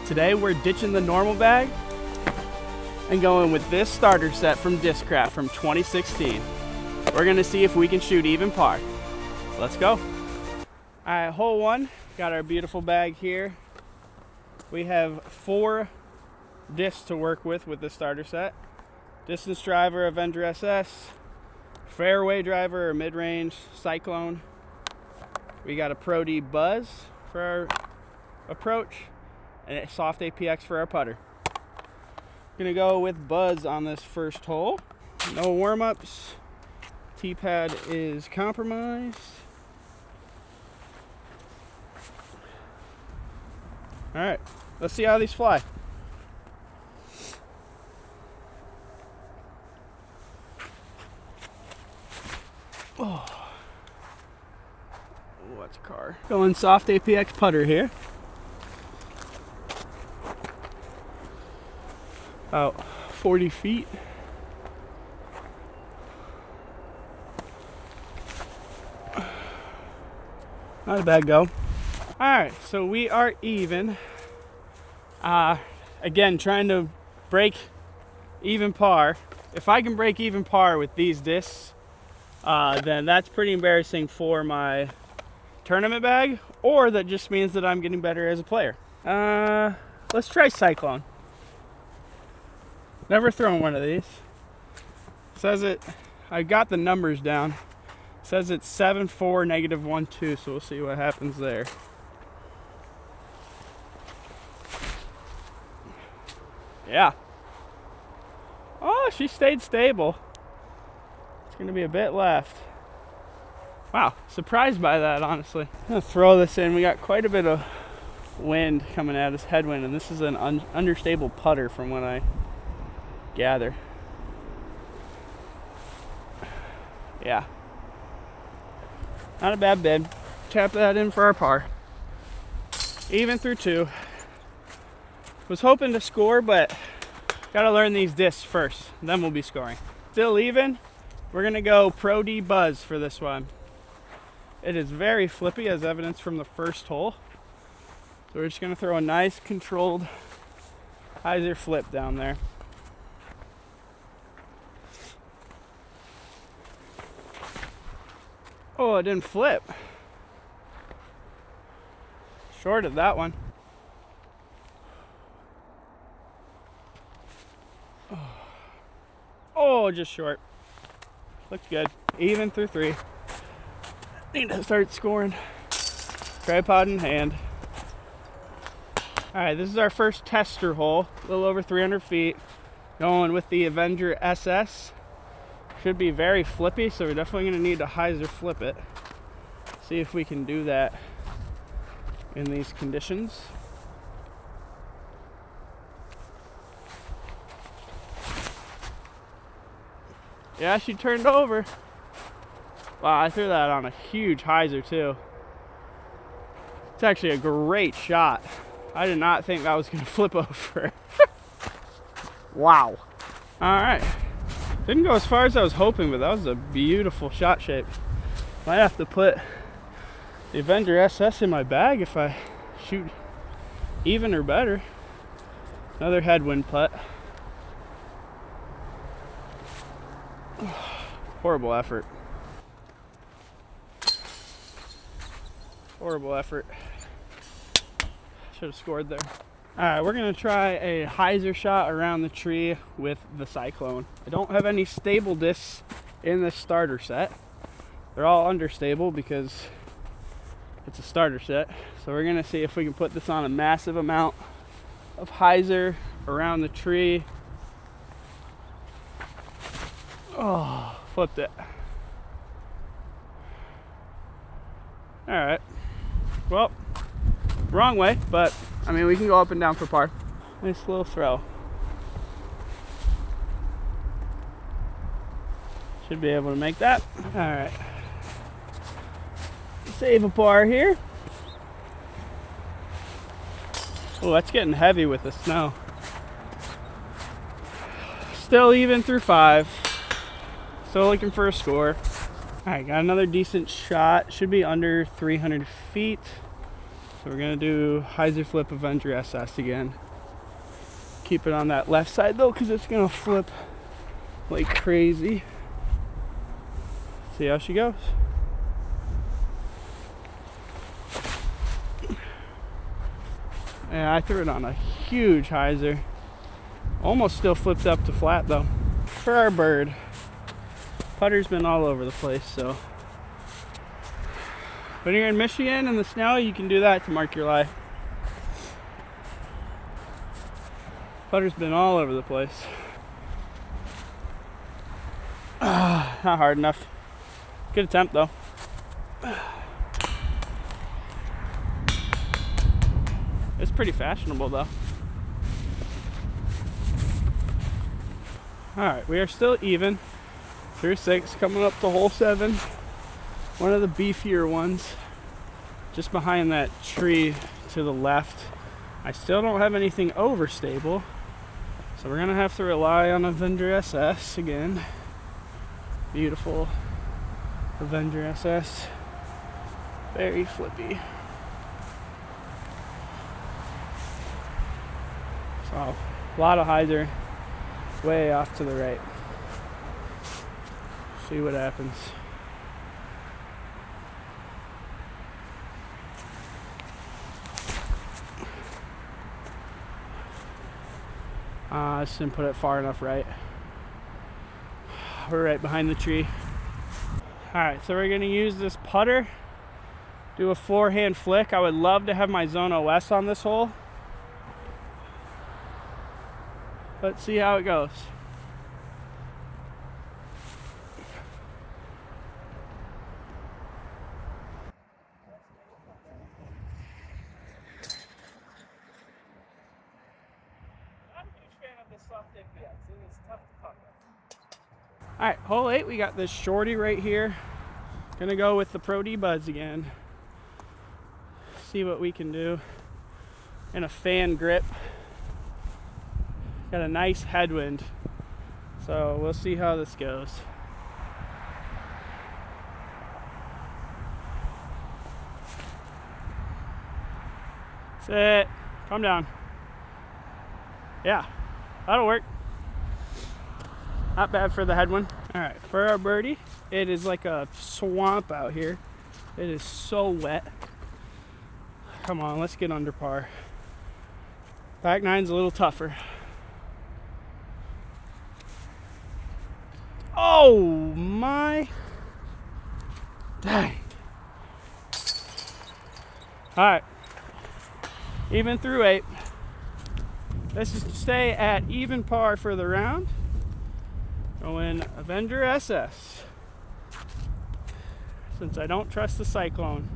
Today we're ditching the normal bag and going with this starter set from Discraft from 2016. We're gonna see if we can shoot even par. Let's go. All right, hole one, got our beautiful bag here. We have 4 discs to work with the starter set. Distance driver, Avenger SS, fairway driver or mid-range, Cyclone. We got a Pro D Buzz for our approach and a soft APX for our putter. Gonna go with Buzz on this first hole. No warm-ups. Tee pad is compromised. All right, let's see how these fly. Oh, that's a car. Going soft APX putter here. About 40 feet. Not a bad go. All right, so we are even. Again, trying to break even par. If I can break even par with these discs, then that's pretty embarrassing for my tournament bag, or that just means that I'm getting better as a player. Let's try Cyclone. Never thrown one of these. Says it, I got the numbers down. Says it's 7.4, -1.2, so we'll see what happens there. Yeah. Oh, she stayed stable. It's gonna be a bit left. Wow, surprised by that, honestly. I'm gonna throw this in. We got quite a bit of wind coming at us, headwind, and this is an understable putter from what I gather. Yeah. Not a bad bid. Tap that in for our par. Even through 2. Was hoping to score, but gotta learn these discs first, then we'll be scoring. Still even. We're gonna go Pro D Buzz for this one. It is very flippy, as evidenced from the first hole. So we're just gonna throw a nice controlled hyzer flip down there. Oh, it didn't flip. Shorted that one. Oh, just short. Looks good. Even through 3. Need to start scoring. Tripod in hand. All right, this is our first tester hole. A little over 300 feet. Going with the Avenger SS. Should be very flippy, so we're definitely gonna need to hyzer flip it. See if we can do that in these conditions. Yeah, she turned over. Wow, I threw that on a huge hyzer too. It's actually a great shot. I did not think that was gonna flip over. Wow. All right. Didn't go as far as I was hoping, but that was a beautiful shot shape. Might have to put the Avenger SS in my bag if I shoot even or better. Another headwind putt. Horrible effort. Horrible effort. Should have scored there. All right, we're gonna try a hyzer shot around the tree with the Cyclone. I don't have any stable discs in this starter set. They're all understable because it's a starter set. So we're gonna see if we can put this on a massive amount of hyzer around the tree. Oh, flipped it. All right, well, wrong way, but I mean, we can go up and down for par. Nice little throw. Should be able to make that. All right. Save a par here. Oh, that's getting heavy with the snow. Still even through 5. Still looking for a score. All right, got another decent shot. Should be under 300 feet. So we're gonna do hyzer flip Avenger SS again. Keep it on that left side though, because it's gonna flip like crazy. See how she goes. Yeah, I threw it on a huge hyzer. Almost still flipped up to flat though. For our bird, putter's been all over the place, so when you're in Michigan in the snow, you can do that to mark your life. Putter's been all over the place. Not hard enough. Good attempt though. It's pretty fashionable though. Alright, we are still even through 6, coming up to hole 7. One of the beefier ones, just behind that tree to the left. I still don't have anything overstable, so we're gonna have to rely on Avenger SS again. Beautiful Avenger SS. Very flippy. So, a lot of hyzer way off to the right. See what happens. I just didn't put it far enough right. We're right behind the tree. Alright, so we're going to use this putter, do a forehand flick. I would love to have my zone OS on this hole. Let's see how it goes. Alright, hole 8, we got this shorty right here. Gonna go with the Pro D buds again. See what we can do. And a fan grip. Got a nice headwind. So we'll see how this goes. Sit. Calm down. Yeah, that'll work. Not bad for the headwind. Alright, for our birdie, it is like a swamp out here. It is so wet. Come on, let's get under par. Back nine's a little tougher. Oh my. Dang. Alright. Even through 8. Let's just stay at even par for the round. Going Avenger SS. Since I don't trust the Cyclone.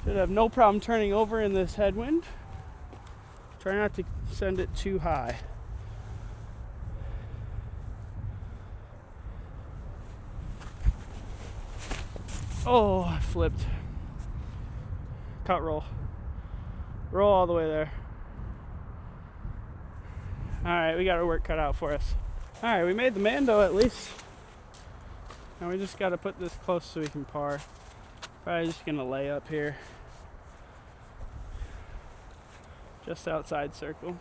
Should have no problem turning over in this headwind. Try not to send it too high. Oh, I flipped. Cut roll. Roll all the way there. Alright, we got our work cut out for us. Alright, we made the Mando at least. Now we just got to put this close so we can par. Probably just going to lay up here. Just outside circle.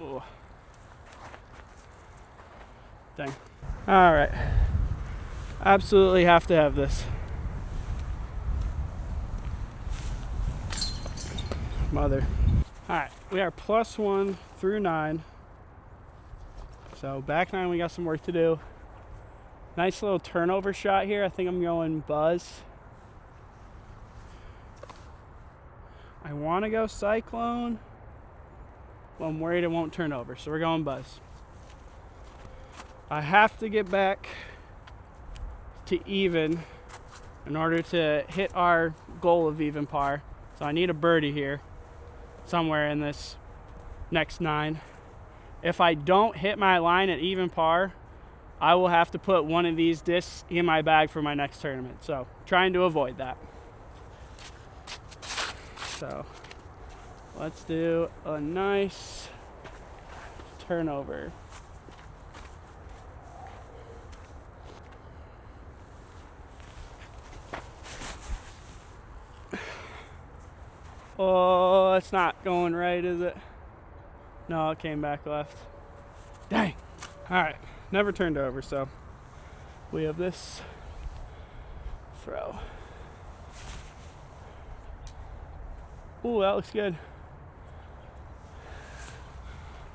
Oh. Dang. Alright. Absolutely have to have this. Mother. Alright, we are +1 through 9. So back 9 we got some work to do. Nice little turnover shot here. I think I'm going buzz. I want to go Cyclone. Well, I'm worried it won't turn over, so we're going buzz. I have to get back to even in order to hit our goal of even par. So I need a birdie here somewhere in this next 9. If I don't hit my line at even par, I will have to put one of these discs in my bag for my next tournament. So trying to avoid that. So let's do a nice turnover. Oh, it's not going right, is it? No, it came back left. Dang. All right, never turned over, so we have this throw. Ooh, that looks good.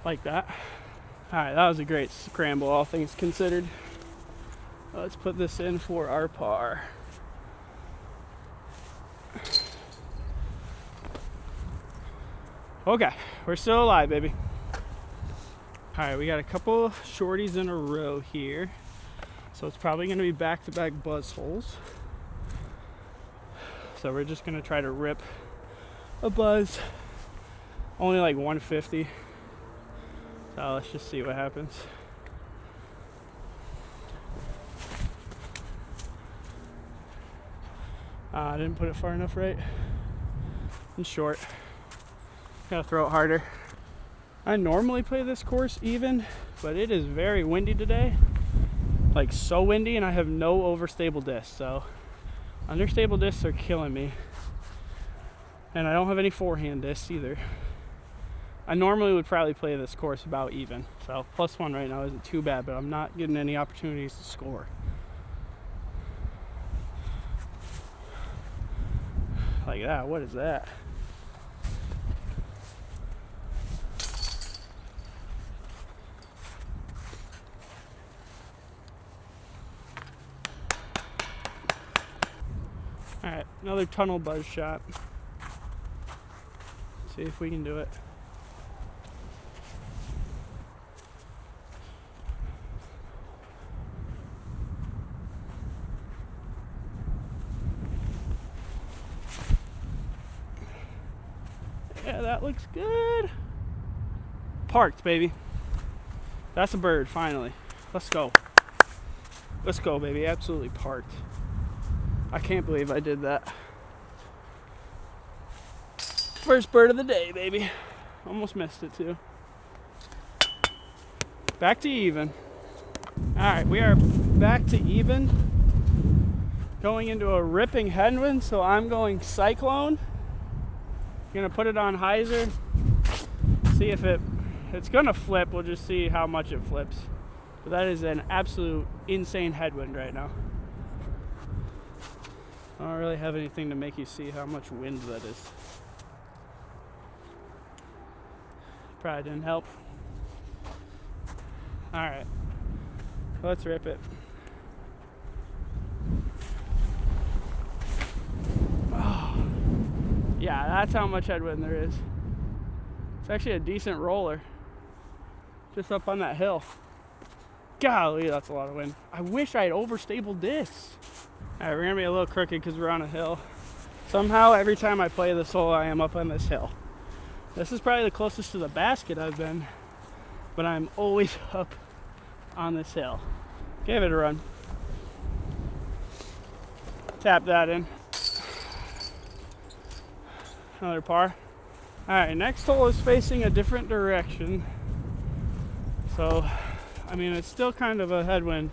Like that. All right, that was a great scramble, all things considered. Let's put this in for our par. Okay, we're still alive, baby. All right, we got a couple shorties in a row here. So it's probably gonna be back-to-back buzz holes. So we're just gonna try to rip a buzz. Only like 150. So let's just see what happens. I didn't put it far enough right. And short. Gotta throw it harder. I normally play this course even, but it is very windy today. Like so windy, and I have no overstable discs, so understable discs are killing me. And I don't have any forehand discs either. I normally would probably play this course about even, so +1 right now isn't too bad, but I'm not getting any opportunities to score. Like that, what is that? All right, another tunnel buzz shot. See if we can do it. Yeah, that looks good. Parked, baby. That's a bird, finally. Let's go. Let's go, baby. Absolutely parked. I can't believe I did that. First bird of the day, baby. Almost missed it, too. Back to even. All right, we are back to even. Going into a ripping headwind, so I'm going cyclone. Gonna put it on hyzer. See if it's gonna flip. We'll just see how much it flips. But that is an absolute insane headwind right now. I don't really have anything to make you see how much wind that is. Probably didn't help. All right, let's rip it. Oh, yeah, that's how much headwind there is. It's actually a decent roller. Just up on that hill. Golly, that's a lot of wind. I wish I had overstable discs. All right, we're gonna be a little crooked because we're on a hill. Somehow, every time I play this hole, I am up on this hill. This is probably the closest to the basket I've been, but I'm always up on this hill. Give it a run. Tap that in. Another par. All right, next hole is facing a different direction. So, I mean, it's still kind of a headwind.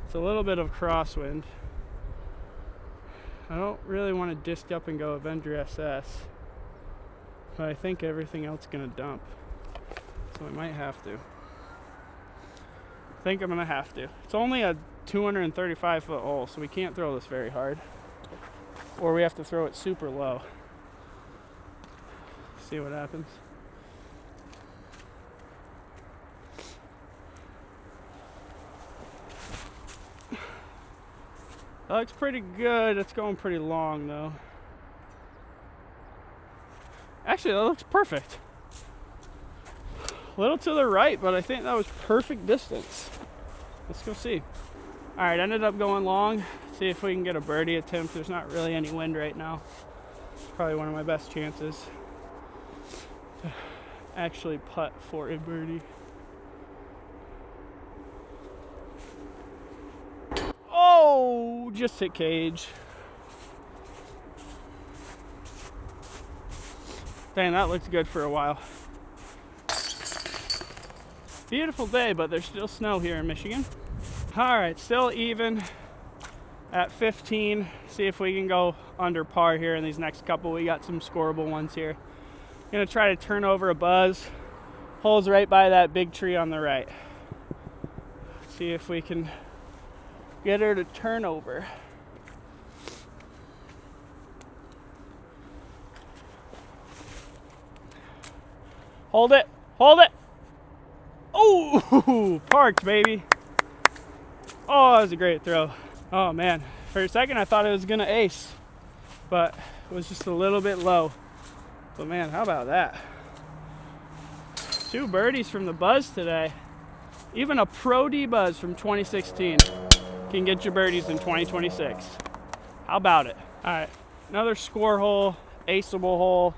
It's a little bit of crosswind. I don't really want to disc up and go Avenger SS, but I think everything else is going to dump. So I might have to. I think I'm going to have to. It's only a 235 foot hole, so we can't throw this very hard. Or we have to throw it super low. See what happens. That looks pretty good. It's going pretty long though. Actually, that looks perfect. A little to the right, but I think that was perfect distance. Let's go see. All right, ended up going long. See if we can get a birdie attempt. There's not really any wind right now. Probably one of my best chances to actually putt for a birdie. Oh, just hit cage. Dang, that looks good for a while. Beautiful day, but there's still snow here in Michigan. All right, still even at 15. See if we can go under par here in these next couple. We got some scoreable ones here. Gonna try to turn over a buzz. Hole's right by that big tree on the right. See if we can get her to turn over. Hold it, hold it. Oh, parked, baby. Oh, that was a great throw. Oh man, for a second I thought it was gonna ace, but it was just a little bit low. But man, how about that? 2 birdies from the buzz today. Even a Pro D buzz from 2016 can get you birdies in 2026. How about it? All right, another score hole, aceable hole.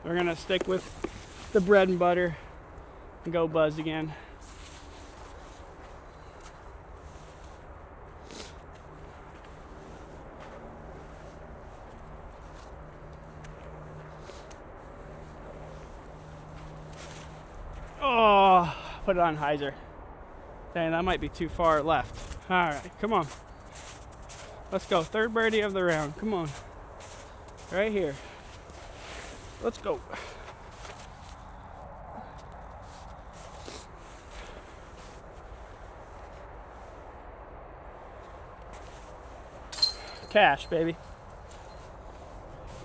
We're gonna stick with the bread and butter and go buzz again. Oh, put it on hyzer. Dang, that might be too far left. All right, come on. Let's go. 3rd birdie of the round. Come on. Right here. Let's go. Cash, baby.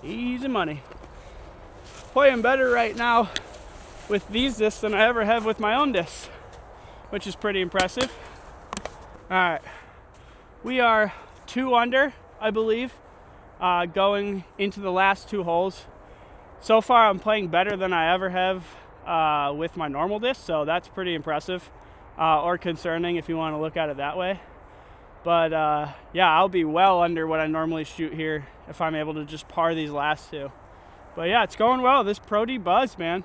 Easy money. Playing better right now with these discs than I ever have with my own discs, which is pretty impressive. All right, we are 2 under, I believe, going into the last 2 holes. So far, I'm playing better than I ever have with my normal disc, so that's pretty impressive, or concerning if you want to look at it that way. But yeah, I'll be well under what I normally shoot here if I'm able to just par these last 2. But yeah, it's going well. This Pro D buzz, man.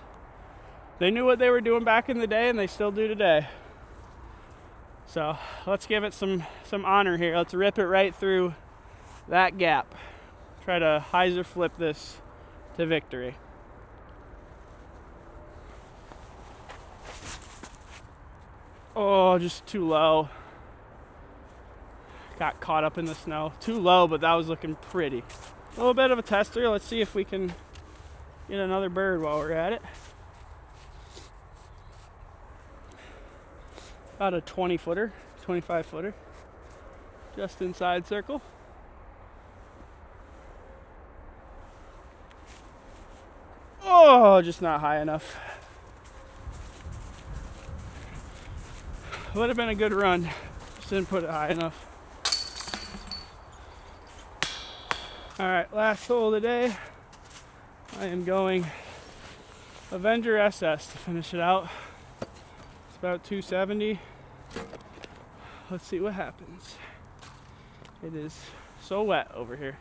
They knew what they were doing back in the day, and they still do today. So let's give it some honor here. Let's rip it right through that gap. Try to hyzer flip this to victory. Oh, just too low. Got caught up in the snow. Too low, but that was looking pretty. A little bit of a tester. Let's see if we can get another bird while we're at it. About a 20-footer, 25-footer. Just inside circle. Oh, just not high enough. Would have been a good run. Just didn't put it high enough. All right, last hole of the day. I am going Avenger SS to finish it out. It's about 270. Let's see what happens. It is so wet over here.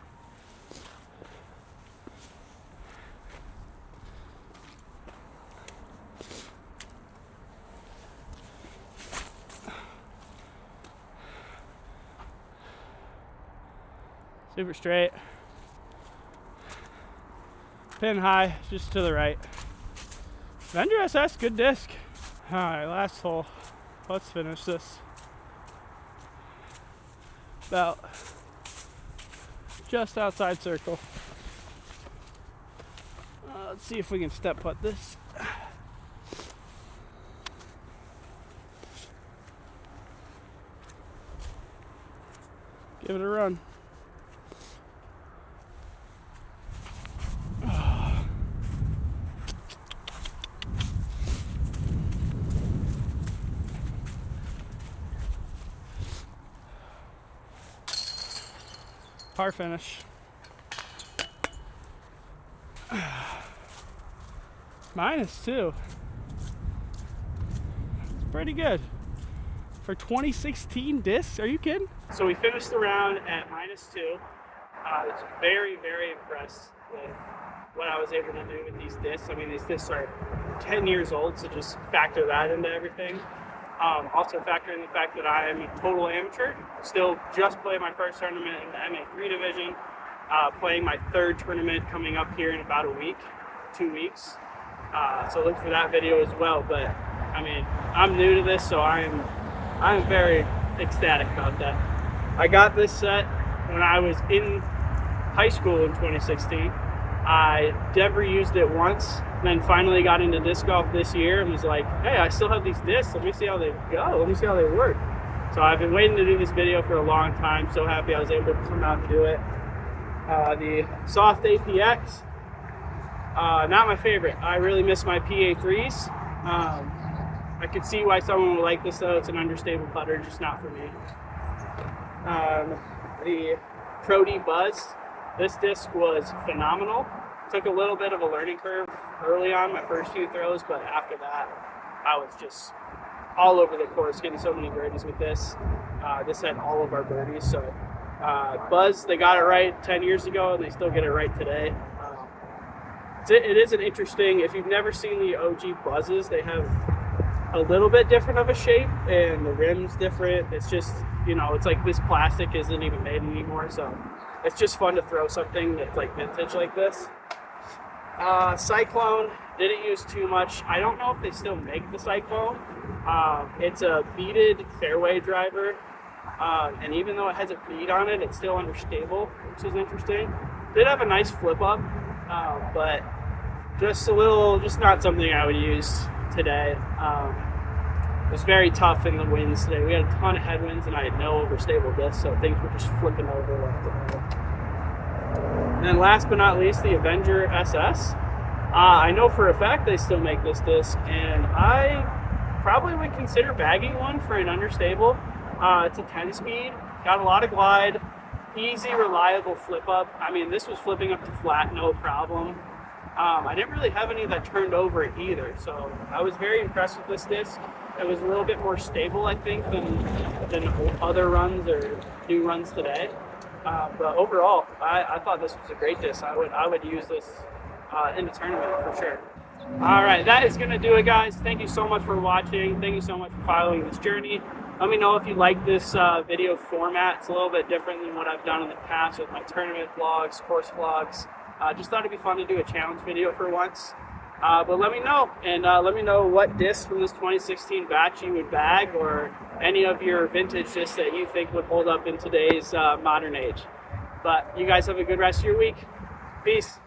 Super straight. Pin high, just to the right. Avenger SS, good disc. All right, last hole. Let's finish this. About just outside circle. Let's see if we can step putt this. Give it a run. Par finish. -2. It's pretty good. For 2016 discs, are you kidding? So we finished the round at -2. I was very, very impressed with what I was able to do with these discs. I mean, these discs are 10 years old, so just factor that into everything. Also factor in the fact that I am a total amateur, still just playing my first tournament in the MA3 division, playing my 3rd tournament coming up here in about a week, 2 weeks. So look for that video as well. But I mean, I'm new to this, so I'm very ecstatic about that. I got this set when I was in high school in 2016. I never used it once, then finally got into disc golf this year and was like, hey, I still have these discs. Let me see how they go. Let me see how they work. So I've been waiting to do this video for a long time. So happy I was able to come out and do it. The soft APX, not my favorite. I really miss my PA3s. I could see why someone would like this though. It's an understable putter, just not for me. The Pro D Buzz, this disc was phenomenal. Took a little bit of a learning curve early on, my first few throws, but after that, I was just all over the course, getting so many birdies with this. This had all of our birdies, so Buzz, they got it right 10 years ago, and they still get it right today. It is an interesting, if you've never seen the OG Buzzes, they have a little bit different of a shape, and the rim's different. It's just, you know, it's like this plastic isn't even made anymore, so it's just fun to throw something that's like vintage like this. Cyclone, didn't use too much. I don't know if they still make the Cyclone. It's a beaded fairway driver, and even though it has a bead on it, it's still understable, which is interesting. Did have a nice flip up, but just not something I would use today. It was very tough in the winds today. We had a ton of headwinds and I had no overstable disc, so things were just flipping over left and right. And then last but not least, the Avenger SS. I know for a fact they still make this disc, and I probably would consider bagging one for an understable. It's a 10-speed, got a lot of glide, easy, reliable flip up. I mean, this was flipping up to flat, no problem. I didn't really have any that turned over either, so I was very impressed with this disc. It was a little bit more stable, I think, than other runs or new runs today. But overall, I thought this was a great disc. I would use this in the tournament for sure. All right, that is going to do it, guys. Thank you so much for watching. Thank you so much for following this journey. Let me know if you like this video format. It's a little bit different than what I've done in the past with my tournament vlogs, course vlogs. Just thought it'd be fun to do a challenge video for once. But let me know, and let me know what discs from this 2016 batch you would bag, or any of your vintage discs that you think would hold up in today's modern age. But you guys have a good rest of your week. Peace.